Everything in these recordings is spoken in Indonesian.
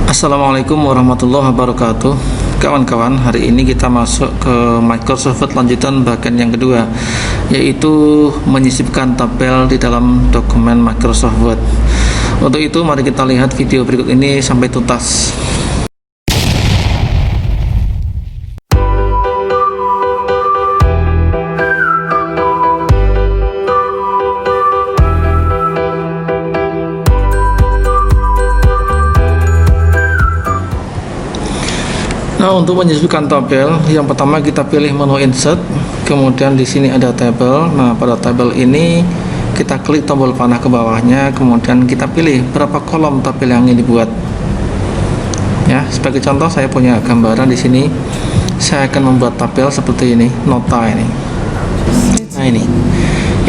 Assalamualaikum warahmatullahi wabarakatuh. Kawan-kawan, hari ini kita masuk ke Microsoft Word lanjutan bagian yang kedua, yaitu menyisipkan tabel di dalam dokumen Microsoft Word. Untuk itu mari kita lihat video berikut ini sampai tuntas. Nah, untuk menyisipkan tabel, yang pertama kita pilih menu Insert, kemudian di sini ada Table. Nah, pada tabel ini kita klik tombol panah ke bawahnya, kemudian kita pilih berapa kolom tabel yang ingin dibuat. Ya, sebagai contoh saya punya gambaran di sini. Saya akan membuat tabel seperti ini, nota ini. Nah,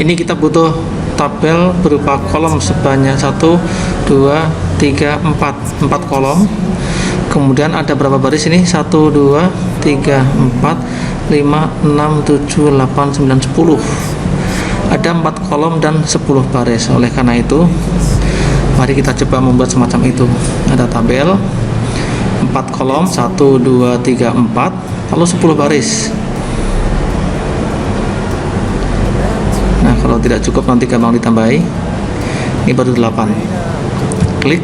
ini kita butuh tabel berupa kolom sebanyak 1, 2, 3, 4 kolom. Kemudian ada berapa baris ini? 1, 2, 3, 4, 5, 6, 7, 8, 9, 10. Ada 4 kolom dan 10 baris. Oleh karena itu, mari kita coba membuat semacam itu. Ada tabel 4 kolom, 1, 2, 3, 4, lalu 10 baris. Nah, kalau tidak cukup nanti gampang ditambahi. Ini baru 8. Klik.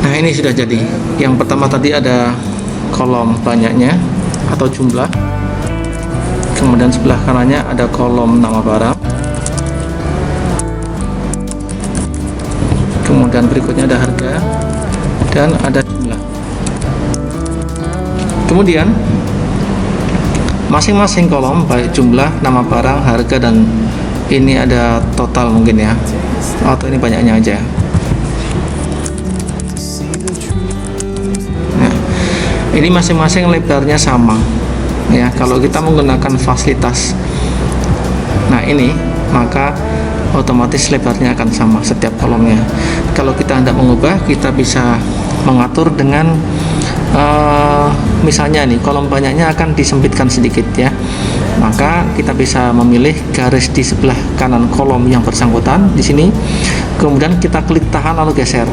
Nah, ini sudah jadi. Yang pertama tadi ada kolom banyaknya atau jumlah. Kemudian sebelah kanannya ada kolom nama barang. Kemudian berikutnya ada harga dan ada jumlah. Kemudian masing-masing kolom, baik jumlah, nama barang, harga, dan ini ada total mungkin ya, atau ini banyaknya aja. Ini masing-masing lebarnya sama ya. Kalau kita menggunakan fasilitas ini, maka otomatis lebarnya akan sama setiap kolomnya. Kalau kita hendak mengubah, kita bisa mengatur dengan misalnya nih, kolom banyaknya akan disempitkan sedikit ya, maka kita bisa memilih garis di sebelah kanan kolom yang bersangkutan di sini, kemudian kita klik tahan lalu geser.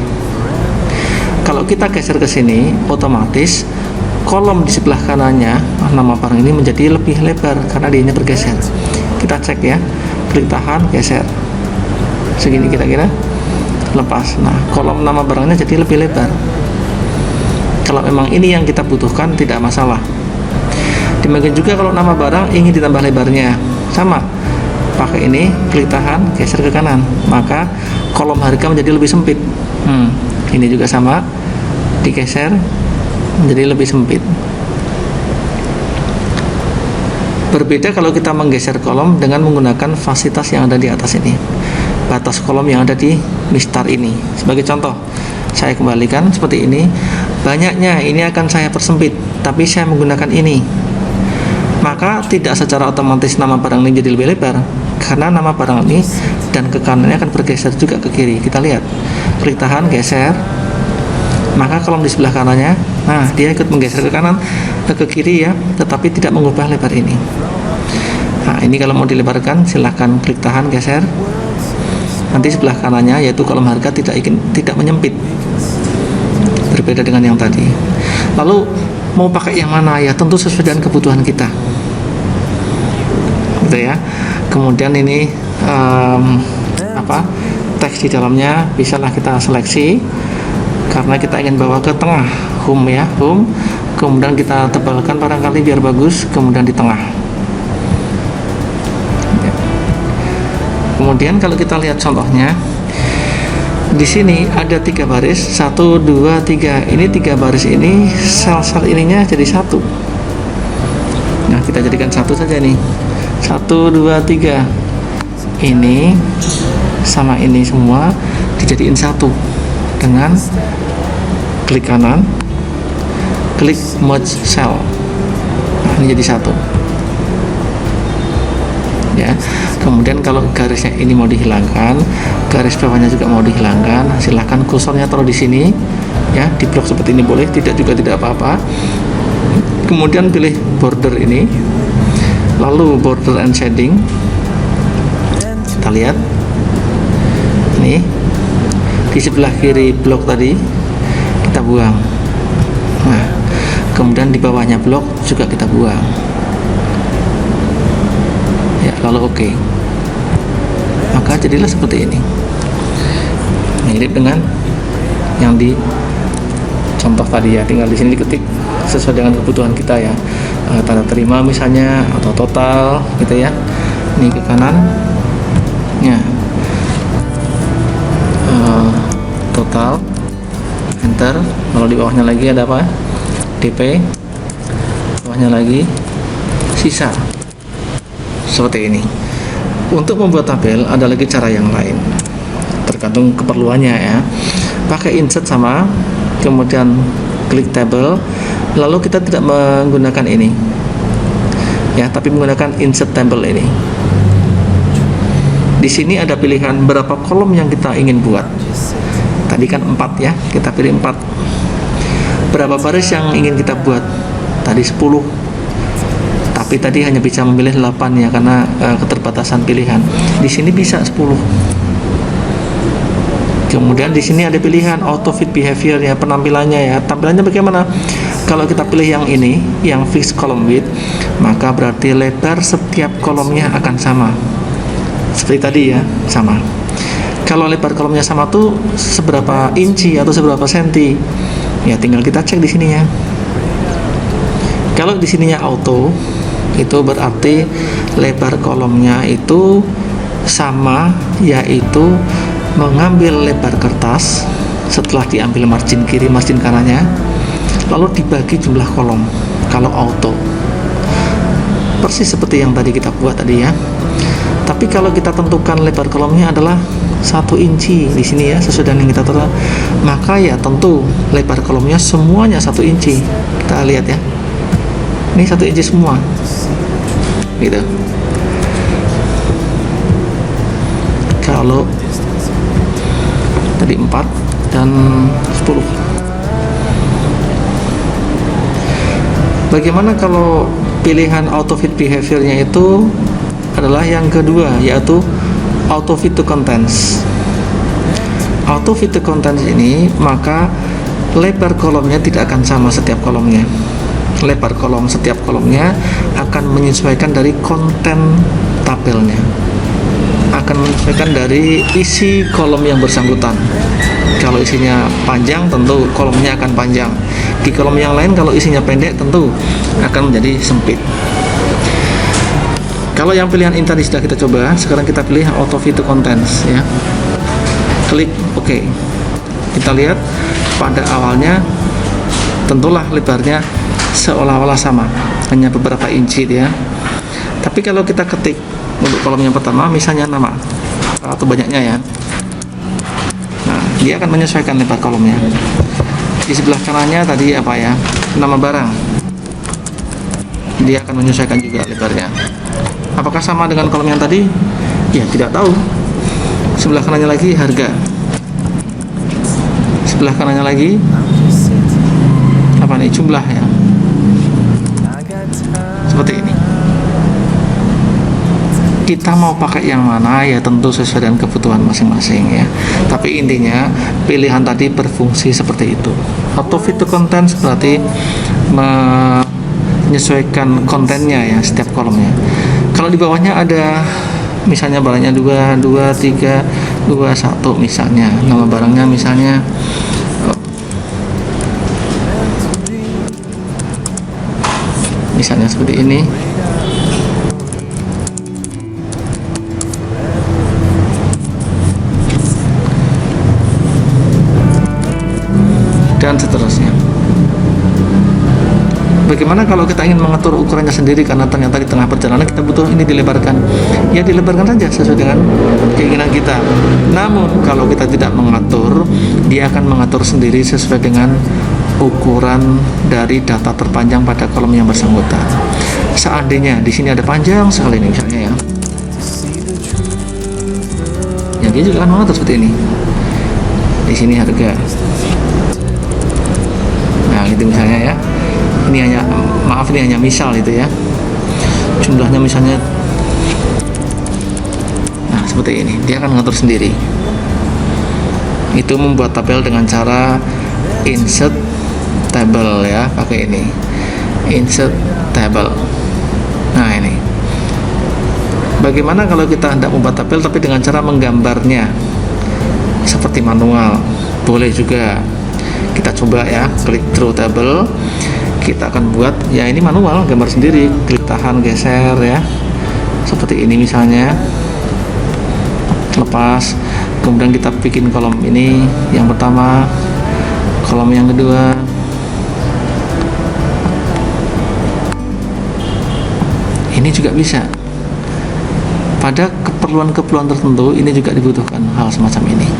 Kalau kita geser ke sini, otomatis kolom di sebelah kanannya nama barang ini menjadi lebih lebar karena dia bergeser. Kita cek ya, klik tahan, geser segini kira-kira, lepas. Nah, kolom nama barangnya jadi lebih lebar. Kalau memang ini yang kita butuhkan, tidak masalah. Demikian juga kalau nama barang ingin ditambah lebarnya, sama, pakai ini, klik tahan, geser ke kanan, maka kolom harga menjadi lebih sempit. Ini juga sama, digeser menjadi lebih sempit. Berbeda kalau kita menggeser kolom dengan menggunakan fasilitas yang ada di atas ini, batas kolom yang ada di mistar ini. Sebagai contoh, saya kembalikan seperti ini. Banyaknya ini akan saya persempit, tapi saya menggunakan ini, maka tidak secara otomatis nama barang ini jadi lebih lebar, karena nama barang ini dan ke kanannya akan bergeser juga ke kiri. Kita lihat, klik tahan, geser, maka kolom di sebelah kanannya, dia ikut menggeser ke kanan, ke kiri ya, tetapi tidak mengubah lebar ini. Nah, ini kalau mau dilebarkan, silahkan klik tahan, geser. Nanti sebelah kanannya, yaitu kolom harga, tidak menyempit, berbeda dengan yang tadi. Lalu mau pakai yang mana ya? Tentu sesuai dengan kebutuhan kita, gitu ya. Kemudian ini teks di dalamnya bisalah kita seleksi. Karena kita ingin bawa ke tengah, home ya, home. Kemudian kita tebalkan barangkali biar bagus, kemudian di tengah. Ya. Kemudian kalau kita lihat contohnya, di sini ada 3 baris, 1, 2, 3. Ini 3 baris ini, sel-sel ininya jadi 1. Nah, kita jadikan 1 saja nih. 1, 2, 3. Ini sama ini semua dijadiin 1 dengan klik kanan, klik merge cell. Nah, ini jadi 1 ya. Kemudian kalau garisnya ini mau dihilangkan, garis bawahnya juga mau dihilangkan, silahkan kursornya taruh di sini ya, di blok seperti ini boleh, tidak juga tidak apa-apa. Kemudian pilih border ini, lalu border and shading. Kita lihat nih di sebelah kiri blok tadi buang. Nah, kemudian di bawahnya blok juga kita buang. Ya, lalu oke. Maka jadilah seperti ini. Mirip dengan yang di contoh tadi ya, tinggal di sini diketik sesuai dengan kebutuhan kita ya. Tanda terima misalnya atau total gitu ya. Ini ke kanan. Ya. Total, enter. Kalau di bawahnya lagi ada apa? DP, bawahnya lagi sisa, seperti ini. Untuk membuat tabel ada lagi cara yang lain, tergantung keperluannya ya. Pakai insert sama, kemudian klik table, lalu kita tidak menggunakan ini ya, tapi menggunakan insert table ini. Di sini ada pilihan berapa kolom yang kita ingin buat. Tadi kan 4 ya, kita pilih 4. Berapa baris yang ingin kita buat? Tadi 10. Tapi tadi hanya bisa memilih 8 ya, karena keterbatasan pilihan. Di sini bisa 10. Kemudian di sini ada pilihan auto fit behavior ya, penampilannya ya. Tampilannya bagaimana? Kalau kita pilih yang ini, yang fixed column width, maka berarti lebar setiap kolomnya akan sama. Seperti tadi ya, sama. Kalau lebar kolomnya sama tuh seberapa inci atau seberapa senti? Ya tinggal kita cek di sininya. Kalau di sininya auto, itu berarti lebar kolomnya itu sama, yaitu mengambil lebar kertas setelah diambil margin kiri, margin kanannya, lalu dibagi jumlah kolom. Kalau auto, persis seperti yang tadi kita buat tadi ya. Tapi kalau kita tentukan lebar kolomnya adalah 1 inci di sini ya, sesuai dengan yang kita tentukan, maka ya tentu lebar kolomnya semuanya 1 inci. Kita lihat ya, ini 1 inci semua, gitu. Kalau tadi 4 dan 10. Bagaimana kalau pilihan auto fit behaviornya itu adalah yang kedua, yaitu auto fit to contents. Auto fit to contents ini, maka lebar kolomnya tidak akan sama setiap kolomnya. Lebar kolom setiap kolomnya akan menyesuaikan dari konten tabelnya, akan menyesuaikan dari isi kolom yang bersangkutan. Kalau isinya panjang, tentu kolomnya akan panjang. Di kolom yang lain kalau isinya pendek, tentu akan menjadi sempit. Kalau yang pilihan ini tadi sudah kita coba, sekarang kita pilih auto fit to contents ya. Klik OK. Kita lihat pada awalnya tentulah lebarnya seolah-olah sama, hanya beberapa inci ya. Tapi kalau kita ketik untuk kolom yang pertama misalnya nama atau banyaknya ya, nah dia akan menyesuaikan lebar kolomnya. Di sebelah kanannya tadi apa ya, nama barang, dia akan menyesuaikan juga lebarnya. Apakah sama dengan kolom yang tadi? Ya tidak tahu. Sebelah kanannya lagi harga, sebelah kanannya lagi apa nih, jumlah ya, seperti ini. Kita mau pakai yang mana ya tentu sesuai dengan kebutuhan masing-masing ya. Tapi intinya pilihan tadi berfungsi seperti itu. Auto fit to contents berarti menyesuaikan kontennya ya, setiap kolomnya. Kalau di bawahnya ada misalnya barangnya 2, 2, 3, 2, 1 misalnya, nama barangnya misalnya seperti ini. Dan seterusnya. Bagaimana kalau kita ingin mengatur ukurannya sendiri karena ternyata di tengah perjalanan kita butuh ini dilebarkan? Ya dilebarkan saja sesuai dengan keinginan kita. Namun kalau kita tidak mengatur, dia akan mengatur sendiri sesuai dengan ukuran dari data terpanjang pada kolom yang bersangkutan. Seandainya di sini ada panjang sekali ini misalnya ya, ya dia juga akan mengatur seperti ini. Di sini harga. Nah gitu misalnya ya. Ini hanya, maaf ini hanya misal itu ya, jumlahnya misalnya, nah seperti ini, dia akan mengatur sendiri. Itu membuat tabel dengan cara insert table ya, pakai ini insert table. Nah ini bagaimana kalau kita hendak membuat tabel tapi dengan cara menggambarnya seperti manual, boleh juga. Kita coba ya, klik draw table, kita akan buat ya ini manual, gambar sendiri, klik tahan geser ya seperti ini misalnya, lepas, kemudian kita bikin kolom ini yang pertama, kolom yang kedua, ini juga bisa. Pada keperluan-keperluan tertentu ini juga dibutuhkan hal semacam ini.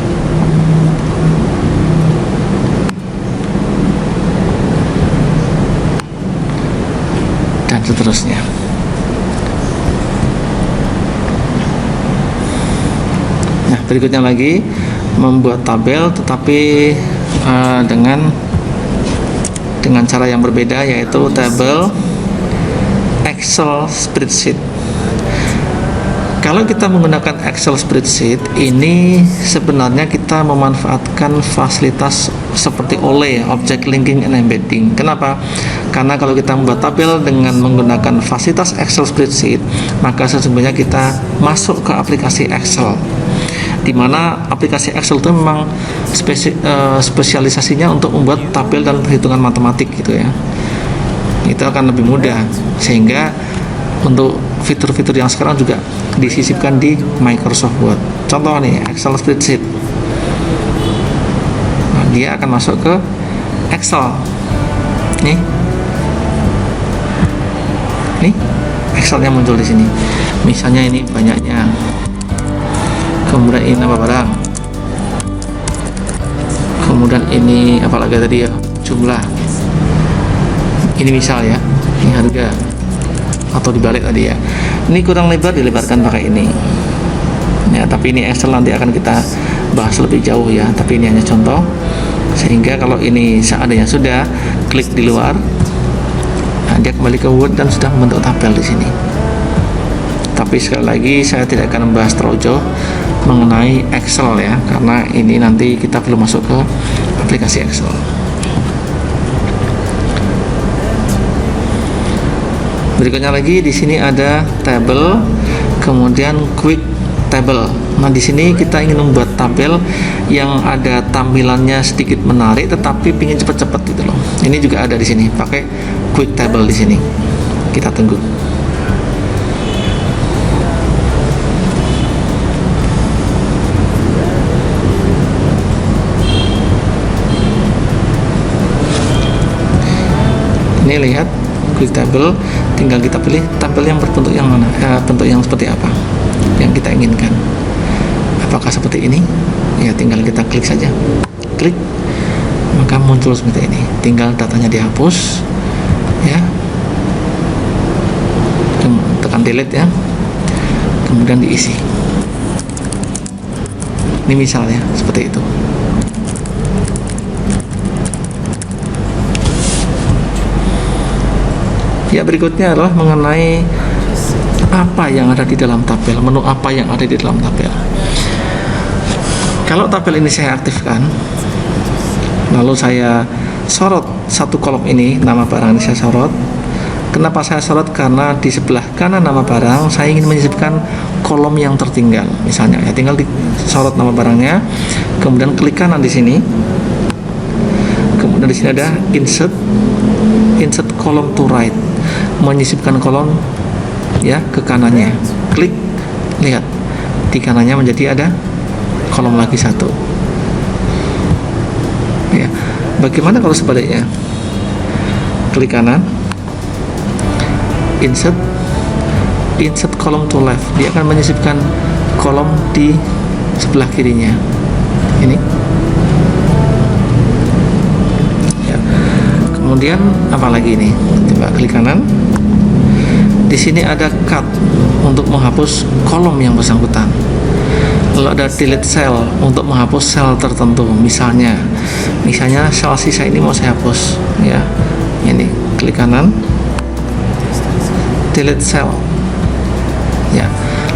Dan seterusnya. Nah, berikutnya lagi membuat tabel tetapi dengan cara yang berbeda, yaitu tabel Excel spreadsheet. Kalau kita menggunakan Excel spreadsheet ini sebenarnya kita memanfaatkan fasilitas seperti OLE, Object Linking and Embedding. Kenapa? Karena kalau kita membuat tabel dengan menggunakan fasilitas Excel spreadsheet, maka sesungguhnya kita masuk ke aplikasi Excel, di mana aplikasi Excel itu memang spesialisasinya untuk membuat tabel dan perhitungan matematik gitu ya. Itu akan lebih mudah, sehingga untuk fitur-fitur yang sekarang juga disisipkan di Microsoft Word. Contoh nih, Excel spreadsheet. Nah, dia akan masuk ke Excel. Nih Excelnya muncul di sini. Misalnya ini banyaknya. Kemudian ini nama barang. Kemudian ini apalagi tadi ya, jumlah. Ini misal ya, ini harga. Atau dibalik tadi ya, ini kurang lebar, dilebarkan pakai ini ya, tapi ini Excel nanti akan kita bahas lebih jauh ya, tapi ini hanya contoh, sehingga kalau ini seadanya sudah, klik di luar, nah, dia kembali ke Word dan sudah membentuk tabel di sini. Tapi sekali lagi saya tidak akan membahas terlalu jauh mengenai Excel ya, karena ini nanti kita perlu masuk ke aplikasi Excel. Berikutnya lagi di sini ada table, kemudian quick table. Nah, di sini kita ingin membuat tabel yang ada tampilannya sedikit menarik tetapi ingin cepat-cepat gitu loh. Ini juga ada di sini, pakai quick table di sini. Kita tunggu. Ini lihat quick table, tinggal kita pilih tabel yang berbentuk yang mana, bentuk yang seperti apa yang kita inginkan. Apakah seperti ini? Ya, tinggal kita klik saja, klik, maka muncul seperti ini. Tinggal datanya dihapus, ya, tekan delete ya, kemudian diisi. Ini misalnya seperti itu. Ya, berikutnya adalah mengenai apa yang ada di dalam tabel, menu apa yang ada di dalam tabel. Kalau tabel ini saya aktifkan, lalu saya sorot satu kolom ini, nama barang ini saya sorot. Kenapa saya sorot? Karena di sebelah kanan nama barang saya ingin menyisipkan kolom yang tertinggal. Misalnya ya, tinggal disorot nama barangnya, kemudian klik kanan di sini. Kemudian di sini ada insert column to right, menyisipkan kolom ya ke kanannya. Klik, lihat di kanannya menjadi ada kolom lagi satu ya. Bagaimana kalau sebaliknya? Klik kanan, insert column to left, dia akan menyisipkan kolom di sebelah kirinya. Ini ya. Kemudian apalagi ini? Coba klik kanan. Di sini ada cut untuk menghapus kolom yang bersangkutan. Lalu ada delete cell untuk menghapus sel tertentu. Misalnya sel sisa ini mau saya hapus ya. Ini klik kanan, delete cell ya.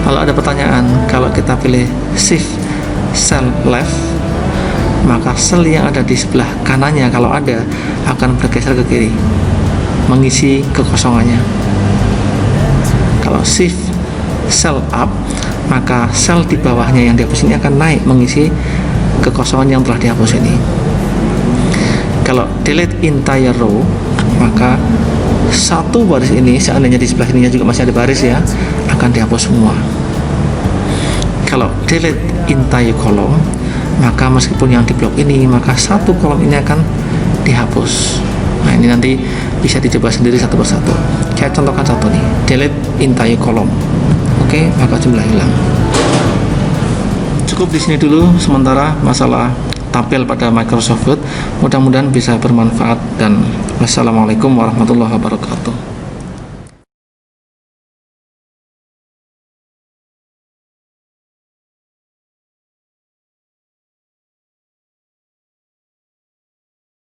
Lalu ada pertanyaan, kalau kita pilih shift cell left, maka sel yang ada di sebelah kanannya kalau ada akan bergeser ke kiri mengisi kekosongannya. Kalau shift cell up, maka sel di bawahnya yang dihapus ini akan naik mengisi kekosongan yang telah dihapus ini. Kalau delete entire row, maka satu baris ini, seandainya di sebelah sininya juga masih ada baris ya, akan dihapus semua. Kalau delete entire column, maka meskipun yang di blok ini, maka satu kolom ini akan dihapus. Nah, ini nanti bisa dicoba sendiri satu persatu. Saya contohkan satu nih, delete entire column. Oke, maka jumlah hilang. Cukup di sini dulu sementara masalah tabel pada Microsoft Word. Mudah-mudahan bisa bermanfaat dan wassalamualaikum warahmatullahi wabarakatuh.